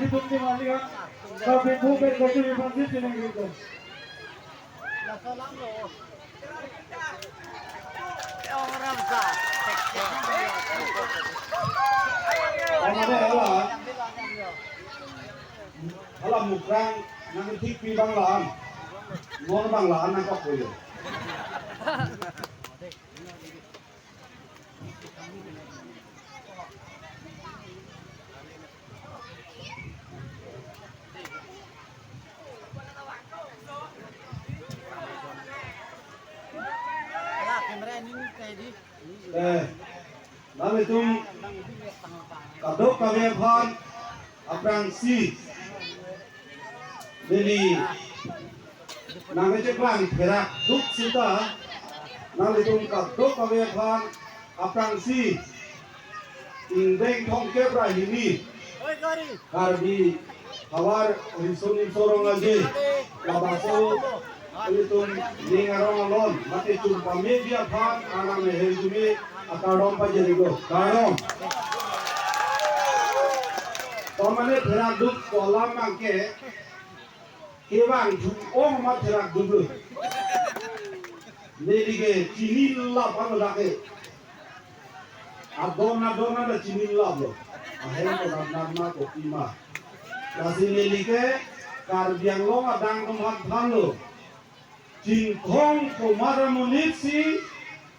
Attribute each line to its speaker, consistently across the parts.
Speaker 1: ditunti malihan kami bukan kopi masjid ini gitu.
Speaker 2: Orang sah.
Speaker 1: Ada ala mukrang nang tik pi banglaan ngon banglaan nang kok yo. Lalu itu kadok kawepan aprang si jadi namanya klang perak duk sita lalu itu kadok kawepan aprang si indeng thongke prahini karbi hawar risun sorong aja labaso itu ningarong alon mati cumpa media pan anak meherjumi akarong pajerigo karong tomane perak duk kolam mangke kewang ong mat perak duk nedige chini lap ano dake adona da chini lap lo ahen ko nadna ko pima kasi nelige karbiang long adang tomhat phalo Chinthong Rengsibon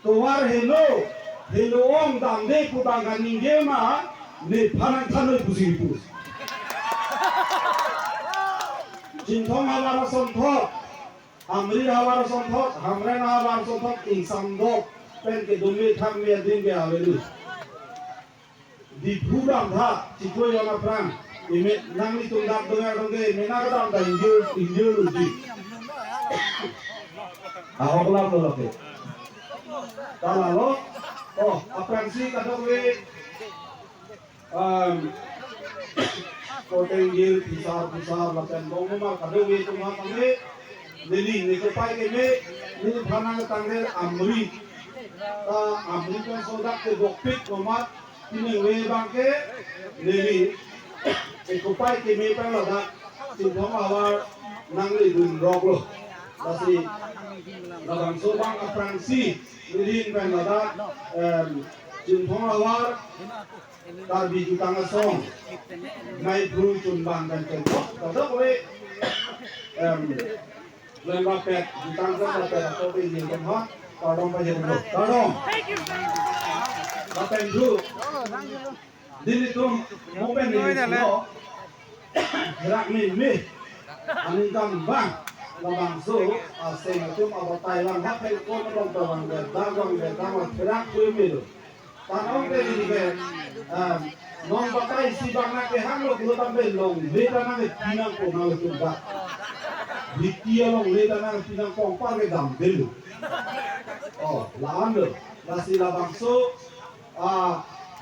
Speaker 1: tuar hello ong damde kutangan ninggema ne phanang thanoi pusipus Chinthong hawara sonthok amri hawara sonthok hamren hawara sonthok insandok pen ke dume thang me din be avelu di phudam tha chikoi yana prang ime nangli tundak donga donge menagdam da injur di ahoklah lo ke kalau oh aprangsi kadang we kotengil pisar lapan bongma kadang we cuma kami lili nikopai kami lili phanang tangger amri kan sodak ke dokpik komat ini we bangke lili nikopai kami pelada Chinthong awar nangli dun roglo kasi labang sobang aprangsi lilin pelada Chinthong awar karbi jutang song nai bru chunbang dan kentok kadok we lembah pet jutang song pet atau pe yin kemha kadong pa yin lo kadong kapen du dilitum mopen ni lo gerak mi aningkam bang labang so aseng atum aba Thailand hak pe ko dong tawang dagong gerak tu mi lo tanong ke di ke non batai si bangna ke hang lo kulo tambe long leta na ke pinang ko na lo ba ditia long leta na pinang ko pa ke dam delu oh laan lo nasi labang so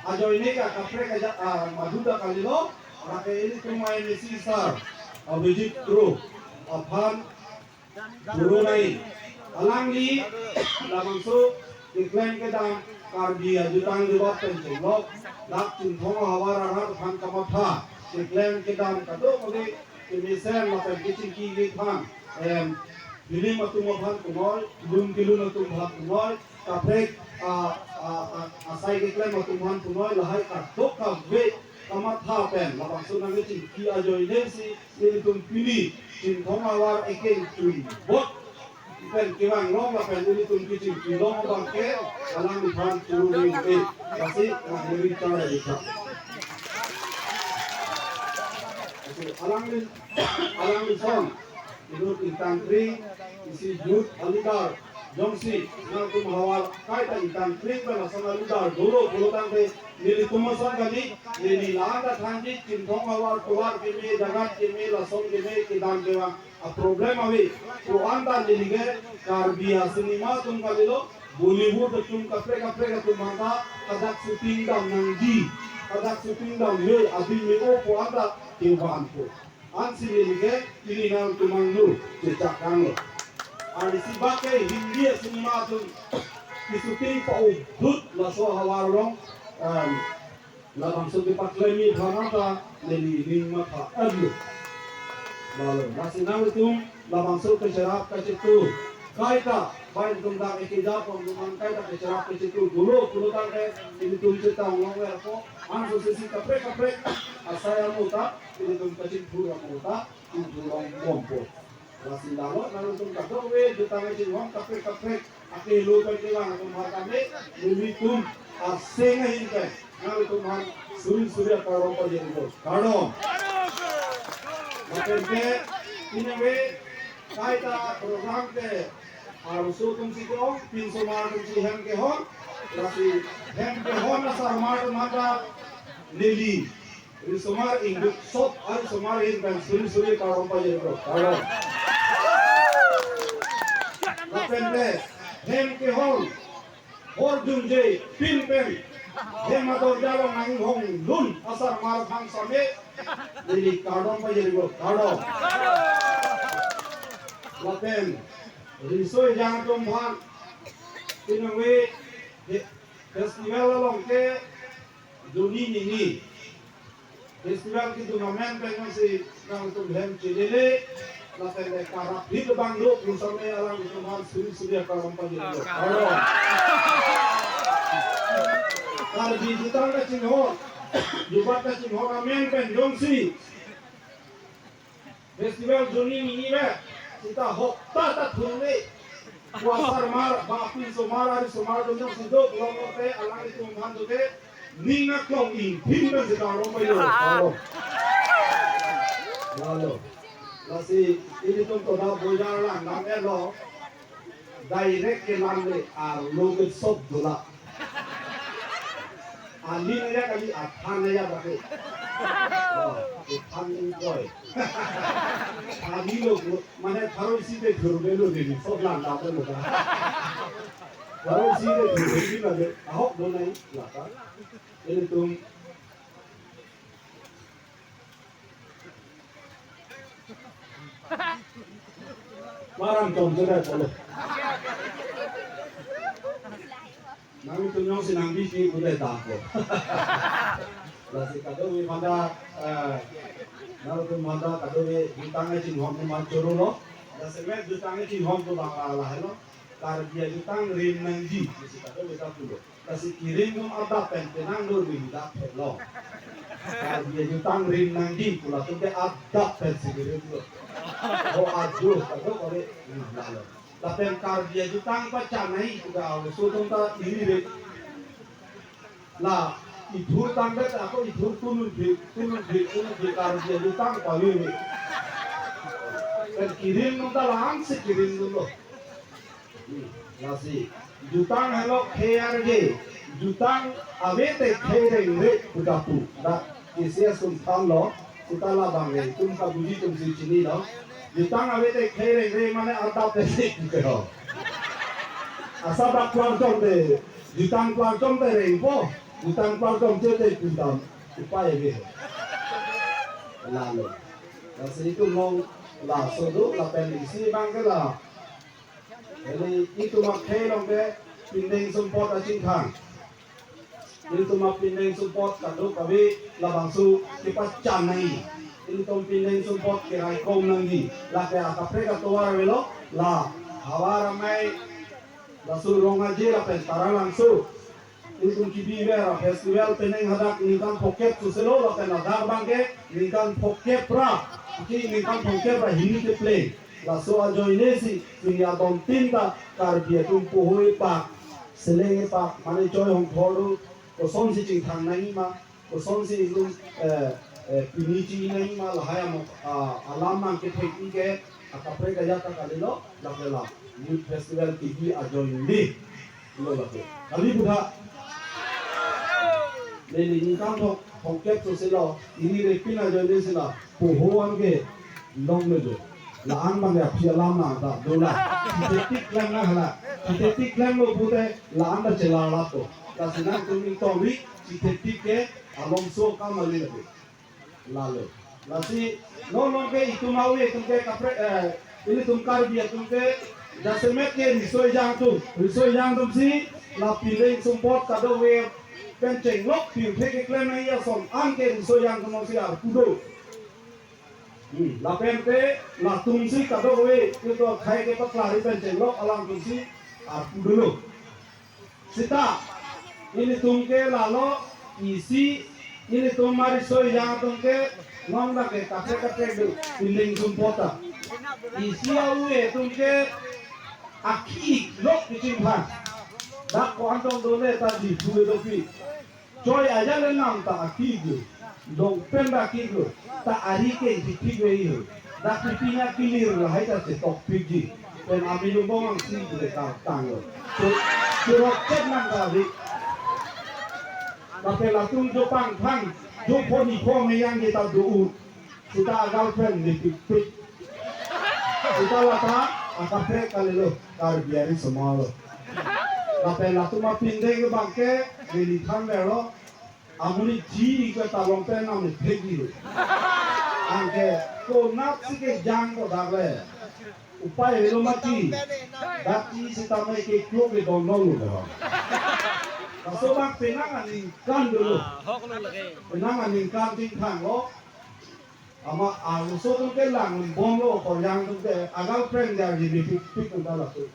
Speaker 1: ajo ini ka kapre ka maduda kalilo rake ini kumai ni sisar abijit kru aphan guru nai alang ni labang so iklan ke dam karbi ajutang dibat pencelok dak Chinthong hawar arat phan kamatha iklan ke dam kado mode kimisen mapen kicing ki phan bilim atum phan kunoi kilun atum phan kunoi kaprek asai iklan atum phan kunoi lahai kadok ka we kamatha pen labang sunang ki ki ajoi nesi tum pili Chinthong hawar eken tui bot pen kiwang long la pen ini tum kicing long bangke alang di phan turu ni kasi ngiri cara dikha alang di song idut intantri isi jut alidar jongsi nang tum hawal kai ta intantri bala sang alidar dolo tang pe nili tumasan kali nili landa thanji Chinthong hawar tuar ke me jagat ke me lasong ke me kidam dewa a problem avi to anda nilige karbiya cinema tum kalilo Bollywood tum kapre tum mata kadak shooting dam nangji kadak shooting dam me adi me o po anda kewan po ansi nilige ini nang tumanglu cecak kang ani sibake hindi cinema tum ki shooting pa udut laso hawar long labang so dipaklemi thamata neli ningma tha arju lalu nasinang tum labang so kecerap kecitu kaita baik tum dak ekija pom duman kaita kecerap kecitu dulu tang ini tum cerita ngomong ko anso sisi kapre asaya muta ini tum kecil pura muta itu long kompo nasin lalu nalu tum kadowe jutang ecin wong kapre ake lu kekilang tum harkame ini tum asenga hinkai nalu tum han suri karong pa jenggo karong makanya ini we kaita program ke harus tum si ko pinso mar tum si hem ke hon lasi hem ke hon na sarmar mata neli risomar ingduk sop ari somar hinkai suri karong pa jenggo karong makanya hem ke hon hor junje pin hem atau jalong nanging hong lun asar mar phang same neli karong pa jenggo karong laten risoi jang tum han tinwe festival long ke duni ni festival ki tournament pe si nang tum hem chilele laten de karap hit bang lo same alang tum han suri karong pa jenggo karong kar bi jutang ka chingho jubat ka chingho amen pen jongsi festival duni ni be kita hokta ta thunne kuasar mar bapin somar ari somar dong sido lomote alang itu man dote ninga klong in pinda sedaro mayo karo lalu lasi ini tum toda bojar lang nam elo direct ke namle a loge sob dola ali na ya kali athan na ya bake athan enjoy ali lo mane tharo isi de ghurbe lo ni sob lan da lo da tharo isi de ghurbe la de ahok do nai la ta ini tum maram tom jere polo nami tu nyong sinang bisi budai tako lasi kado we manda nalu tu manda kado we jutang chin hom tu man choro lo lasi me jutang chin hom tu bang la hello kar dia jutang rin nangji lasi kado we ta tu lasi kirim tum ada pen tenang do wi da lo kar dia jutang rin nangji pula tu ke ada pen sigirim tu oh arju kado kore lalu tapi kar dia jutang pacar naik juga sudung ta ini deh lah itu tangga aku itu tunun di kar dia jutang pawi deh dan kirim nunta lang kirim dulu nasi jutang hello KRG jutang awete KRG udah tu dah kisia sumpan lo kita lah bang tum kabuji tum sini lo jutang awete khere mane ada pesik kero asa bak kwartom de jutang kwartom te rengpo jutang kwartom te kutam upaye ge lalu nasi itu long la sodo la penisi bang ke la ini itu mak long ke pindeng sumpot acing khang itu mak pindeng sumpot kado kawi la bangsu tipat chanai ini tom pindeng support kirai kom nangi la ke akapre ka toar velo la hawa ramai la su ronga je la pen tara langsu ini tum kibi vera festival peneng hadak nikan poket suselo la pen adar bangke nikan poket pra ki nikan poket pra hini te play la so ajo inesi singa tom tinta kar bia tum puhui pa selenge pa mane joy hong thoru ko som si ching thang nai ma ko som si lum pinici ini mal hayam alam mang ke theki ke akapre gaya ta kalilo lakela youth festival tv ajo indi lo lake kali buddha leli nikam phokep to selo ini repin ajo indi sela pohoan ke long mejo la an mang ya phialam na ta dola tetik lang na hala tetik lang lo bute la an da chela la to la sinang tumi to wi tetik ke alom so ka mali lake lalu nasi nolong ke itu mau itu ke kapre ini tumkar dia tumke jasemet ke risoi jang tum si la pilih support kado we penceng lok piu teke klem na iya son angke so yang kono si ar kudo la pente la tungsi kado we itu khai ke paklari penceng lok alang tungsi ar kudo sita ini tungke lalo isi ini tumari so yang tungke non lage kate do piling sumpota isi awe tungke aki lok kicimpan dak ko antong dole tadi dua dopi coy aja le nam ta aki go dong penda ki go ta ari ke ki go iyo dak pipinya kilir la hai ta tok pigi dan ambil bong si de ta tango so roket nam ta di tapi latung jo pang pang jo poni po me yang kita do kita girlfriend di pik kita lata akape kalelo kar biari semua lo tapi latung ma pinde ke bangke di thang lero amuni ji ke talong pen am phegi lo angke ko nak sike jang ko dagle upai lo mati dati sitame ke klub ke dong lo so bang penangan kan dulu penangan kan ting thang lo ama so tu ke lang bom lo ko yang tu ke agal friend ya di pik undala tu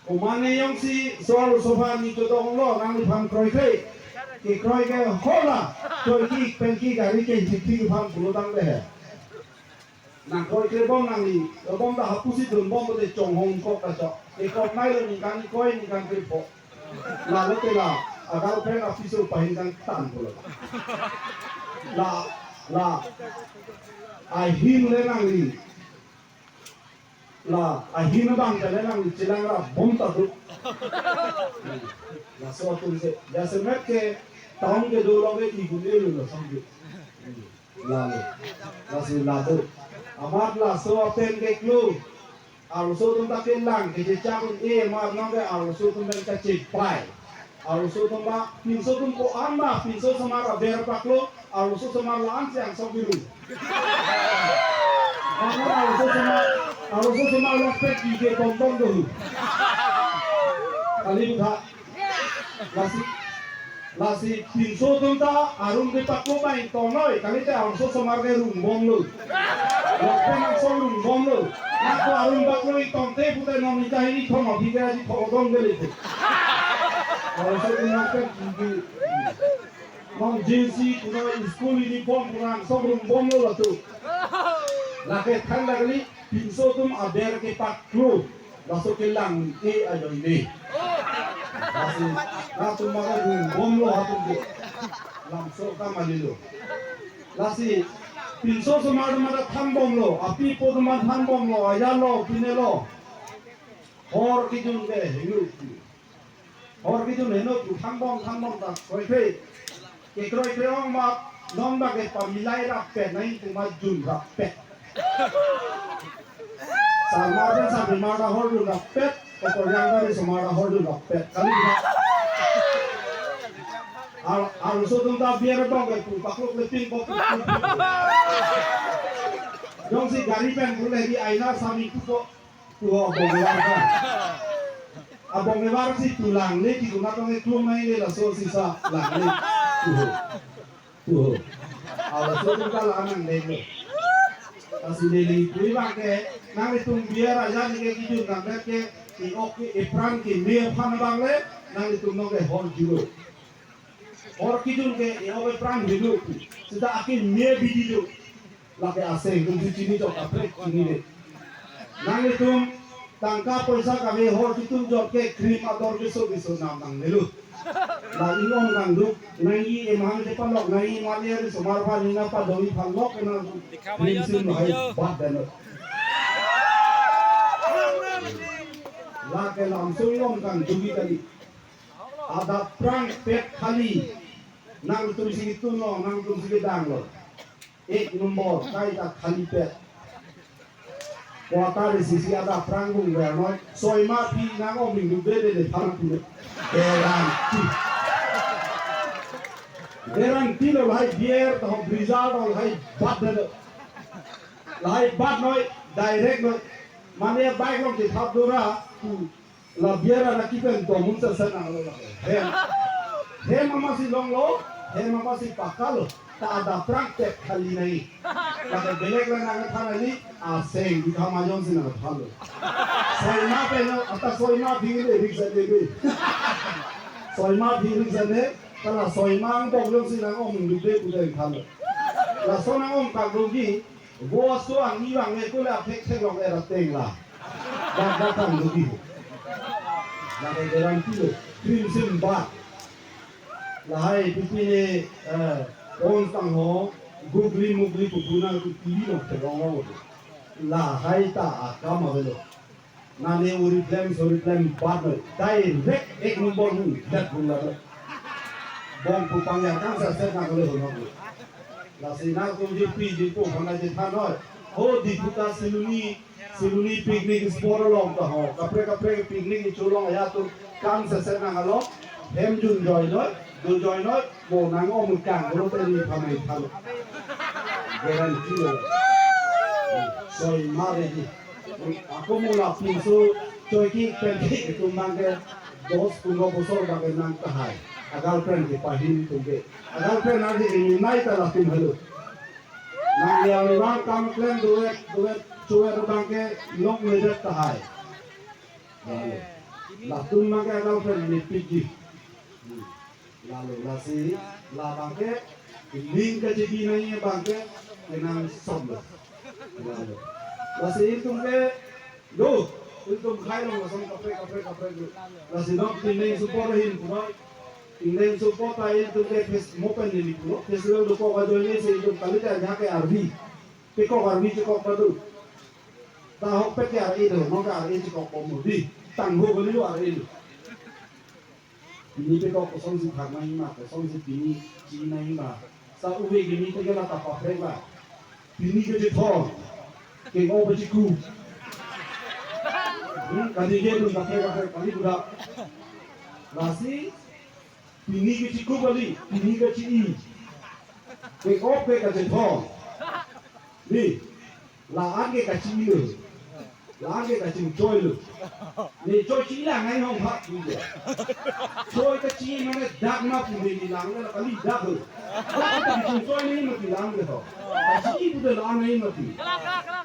Speaker 1: umane yang si soal sofa ni to dong lo nang phang kroi ke hola to ki penki gari ke ti phang bulo dang le nang kroi ke bom nang ni bom da hapusi dun bom de chong hong ko ka cho e ko nai lo ni kan ke po lalu kita agar pen official pahingan tan pula la ahin lenang ni la ahin bang lenang ni cilang ra bom tadu la so tu se ya se met ke tahun ke dulu ke ibu ni lu sambil lalu masih lalu amat la so pen ke klu aluso tum ta kelang ke cakun mar nongke aluso tum ben kacik pai aluso tum ba pinso tum ko amba pinso samara ber paklo aluso samara lan siang sobiru aluso samara lokpek ke tombong dulu kali buka lasi pinso tum ta arum de paklo bai tonoi kali te aluso samara ke rumbong lu lokpek nang so rumbong lu aku arum baklo itom te putai nomi kahini thomo tiga di thogong gele te kalau saya gunakan gigi non jinsi kuno school uniform kurang sobrum bom lo tu lake thanda kali pinso tum aber ke paklo laso kelang ke ajo ini masih na tumaga bom lo hatum de langsung kamali lo lasi pinso semar mara thambom lo api pod man thambom lo ayalo pinelo hor kijun ke hingu hor kijun heno thambom ta koi ke kroi ong ma non ba ke pamilai ra pe nai tu ma jun ra pe samar ben sa bimara hor du ra pe ko yang dari semara hor du ra pe kali aluso tum ta biar dong ke tu paklok leping ko dong si gari pen boleh di aina sami tu abong lebar abong lebar si tulang le di guna tong klum mai le la so sisa lang le tu aluso tum ta lanang le asi le kui bang ke nang tum biar aja ni ke kijun nang ke i ok epran ki me phan bang le nang tum no ke hol juro और किजुन के यहाँ प्राण हिलो सिदा आके मे बिदी जो लाके आसे तुम चीनी जो अपने चीनी ले नांगे तुम tangka पैसा kami hor tutum jod ke krim ador biso nam nang nelu la ingong nang du nangi emang de palok nangi malia ri somar pa nina pa doi phalok na krim sim hai bat dan la ke lam sungom kan jugi kali ada prang pet khali nang tum sigi tuno nang tum sigi dang lo ek nomor kai ta khali pet kota di sisi ada pranggung bernoy soy mati nang om minggu bede de parang tu garanti lo hai biar toh brizal lo hai bat de hai bat noy direct noy mane baik lo di thap dora tu la biar ana kipen to mun sa sana lo Hema masih longlo, hema masih pakal, tak ada praktek kali ini. Kata belek lah nangat tanah ini, asing Bikha Mahajon sih nangat halu. Soima peno, atas soima bingin riksa deh. Soima bingin sana, kalau soima ang problem sih nang om duduk udah halu. Lah sonang om kagugi, bos tu ang iwang ekula pek long era tenglah. Dan datang lagi. Lalu dalam kilo, krimsin bat. Lahai pipine on tang ho gugli mugli pupuna tu TV no terong ho. Lahai ta akam avelo. Nane uri flame partner. Direct ek number hu dat bunga. Bom pupang yang kan set na kole ho no. La sina tu di pi po phana je thanoi. Ho di puta siluni picnic sport long ta ho. Kapre picnic chulong ya tu kan set na halo. Hem jun joy no. Do joy no, bo nang om kang lo te ni phamai phalo. Guarantee lo. Soy mare di. Ako mula pinso joy ki penti tu mangke dos puno bosor ba ke nang kahai. Agal pen ki pahin tu ke. Agal pen na di nai ta la tin halo. Nang yang rang kam klen duet chuwe bang ke long le det kahai. La tu mangke agal pen ni piji. Lalu lasi la bangke link ke jadi naik bangke dengan sombong. Lalu lasi itu ke do itu khai lo langsung kapre lasi dok tinggal support hin pura tinggal support aja itu ke face mopen ini pura face lo doko kajo ini sih itu kali dia ke arbi peko arbi cekok padu tahu peke arbi itu mau ke arbi cekok komudi tangguh kali lo arbi itu. Ini pekok kosong si karma ima, kosong si bini Cina ima. Sa uwe gini tega la tapa frega. Bini ke jethong, ke ngau bajiku. Kali ge tu kapre kali budak. Nasi bini ke ciku bali, bini ke cii. Ke ngau ke jethong. Ni, laan ke kacii le. Laan ke kacii joy le. Ni joy cii lah ngai hong hak juga. Joy kecil mana dak na pun di lang na kali dak ho. Tapi joy ni mati lang de ho. Kecil tu lang ni mati.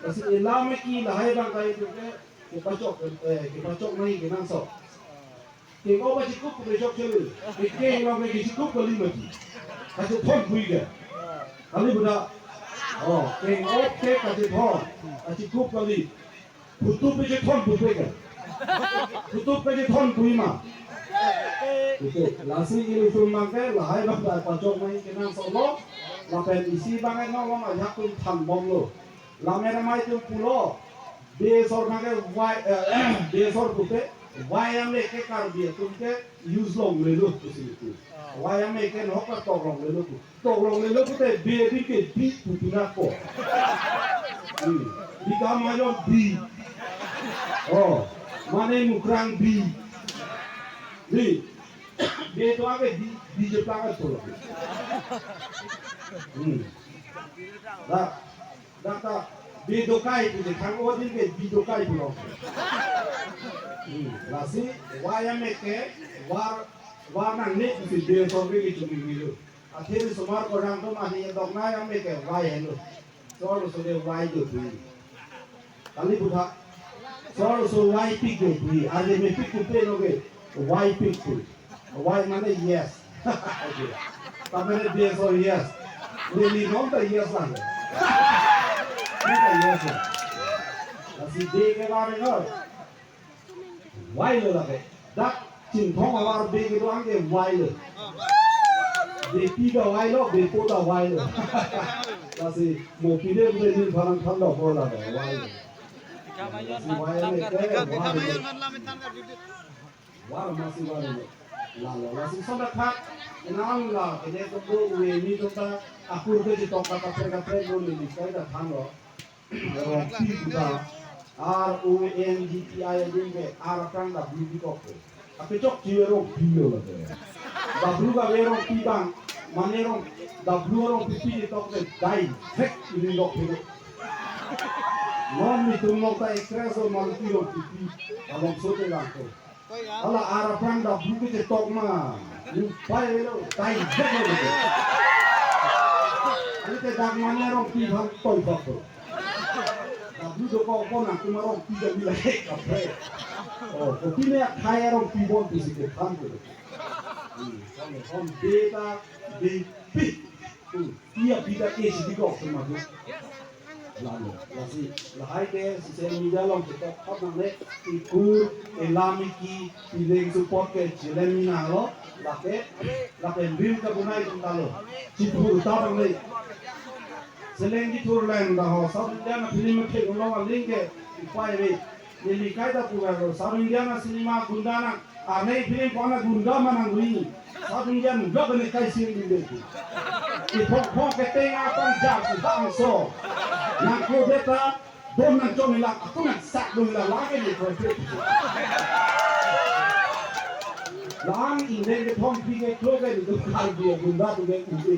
Speaker 1: Kasi elam ki lahai bang kai tu ke pacok ni ke nang so. Ke ko ba cikuk ke jok chelu. Ke lang ke cikuk kali mati. Kasi thon pui ke. Kali buda. Oh, ke op ke kasi thon. Cikuk kali. Putu pe je thon pu ke. Putu pe je thon pui ma. Itu langsung ini cuma ke lahai bang dah pacok main kena solo, lapen isi bangai ngomong aja pun tan bom lo, lamera mai tu pulo, besor bangai besor pute, wayang leke kar dia tu ke use long lelu tu situ, wayang leke nokar tolong lelu pute baby ke beat pute nako, Bikha Mahajon bi, oh mana mukrang bi. Ni, dia tu apa di Jepang tu lah. Dah bidokai tu, kan orang ni ke bidokai tu lah. Lasi, wayang meke, war nang ni tu dia sorry itu minggu. Akhir semua orang tu masih yang dong na yang meke wayang tu. Soal sudah wayang tu. Kali budak, soal wayang pik tu. Ada mepik tu pe loge. Why people? Why mana yes? Okay. Tapi dia so yes. Really not the yes lah. Tidak yes lah. Masih dia ke mana kan? Why lo lagi? Dak Chinthong awar dia itu angge why lo. Dia tiga why lo, dia pota why lo. Masih mau pilih boleh ni barang kandang bola lagi why lo. Wah masih baru, lalu sampai tak, enam lah, ini tu ini tu tak, aku tu di tempat kapre dulu ni, saya dah tahu, orang kita, RUNGTI ni, kan dah beli kopi, tapi cok orang bio lah tu, dah beli orang tibang, mana orang, dah beli orang pipi di tempat dai, hek ini kopi, non ni tu mau tak ekstras orang pipi, kalau sudah lah tu. ala arapan da buku je tok ma lupai lo tai je lo ani te dak mane ro pi bhang toi bak to da bu do ko na kuma ro pi je bila he ka pre ko pi ne khai ro pi bon pi se ke tham ko on beta de pi ia pi da ke si ko ma do lalu masih lahai ke sosial media long kita apa namanya ikut elamiki pilih support ke jelemina lo lake bil ke bunai tentalo cipur tahu le selain itu lain dah South India na film ke ngomong link ke ipai le ini kaida pugar lo South India na cinema gundana aneh film kona gunda mana ngui South India nggak boleh kai sih di itu ipok ke tengah panjang sedang so nang ko beta bom nang chong ila aku nang sak do ila lagi ni ko pe lang inde ke thong pi ke klo ke du khal bi gunda tu ke undi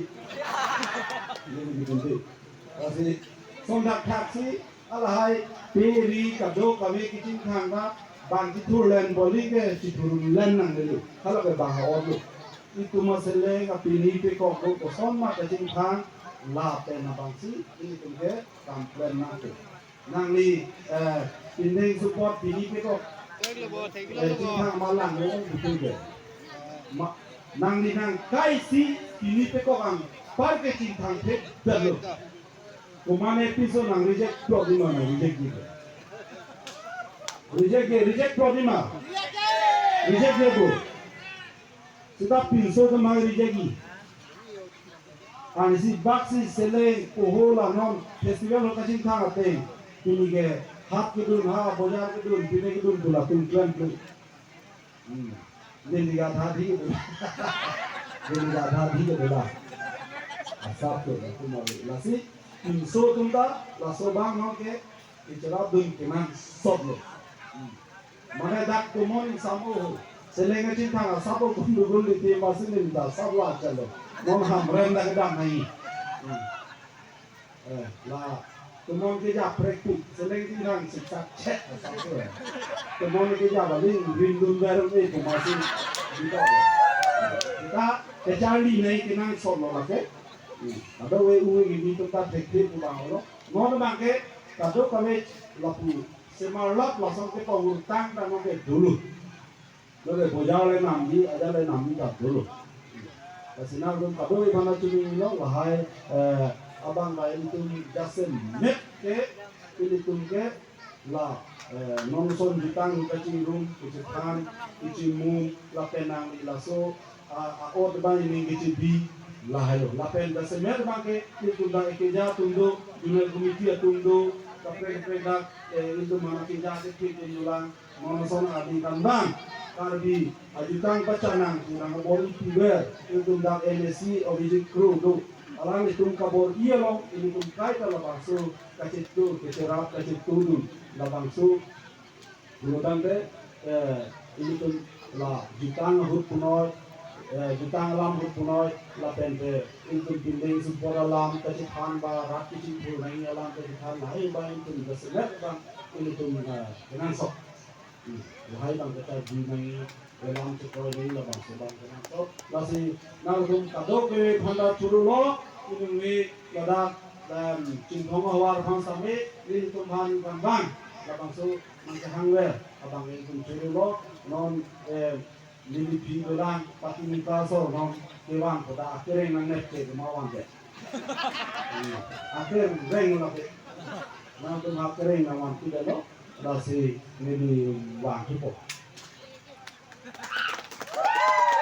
Speaker 1: ni undi asi sonda taxi alahai peri kado kami kicin khanga ban ti thur len boli ke ti thur len nang le khala ke ba ha o itu masele ka pini pe ko ko son ma ka chin khang la pe na bangsi ini tumke komplain na tu nang ni ini support pini pe ko chin malang ni betul ke nang ni nang kai si pini pe ko ang par ke chin thang pe dalo kumane episode nang reject problem na reject problem reject ko sudah pinso ke mai reject ani si baksi sele kohola non festival lokasi thang ate tini ke hat ke dun ha bazar ke dun pine ke dun bula tum plan tu diliga tha thi ke bula asap tu kumari lasi pinso tumda laso bang no ke ichara dun keman sob lo mane dak kumon samo sele ngachin thang sapo kundu gul di masin da sabla chalo non ham renda ke dam nahi la kemon ke ja praktik seleng ti rang siksa cek kemon ke ja bali rindun baru ni ke masih kita kecali nahi ke nang solo la ke ada we uwe ni to ta praktik pu bang lo non bang ke kado kame lapu semalap langsung ke pengurtang dan ke dulu lo ke bojao le namji aja le namji ka dulu Sinar dum kado ibana tumi lo lahai abang lain itu jasen net ke ini tum ke la nonson ditang kacing rum kecitan kecimu la penang ilaso od bang ini kecibi lahai lo la pen jasen net bang ke itu dah ekeja tundo junal komiti tundo kapre dak itu mana keja ke tulang nonson adi kan bang karbi ajutang pacanang nang bori tiber itu dak NSC origin crew do alang itu kabor iya lo ini tum kai ta labangsu kacitu kecerap kacitu dun labangsu bulan de ini tum la jutang hut punoy jutang lam hut punoy la pente itu building support alam kacithan ba rat kicin pur nai alam kacithan nai ba itu dasemet bang ini tum kenan sok hai bang kita bunai dalam sekolah ini lah bang sebab kenapa masih nanggung kado ke banda curulo ini ada dan Chinthong awar bang sampai ini tuhan bang lah bang so macam hangwe abang ini curulo non lili pi dolang pati minta so non kewang pada akhirnya nang net ke kemauan ke akhir reng lagi nang tuh akhirnya nang wan tidak lo masih ini wang hipo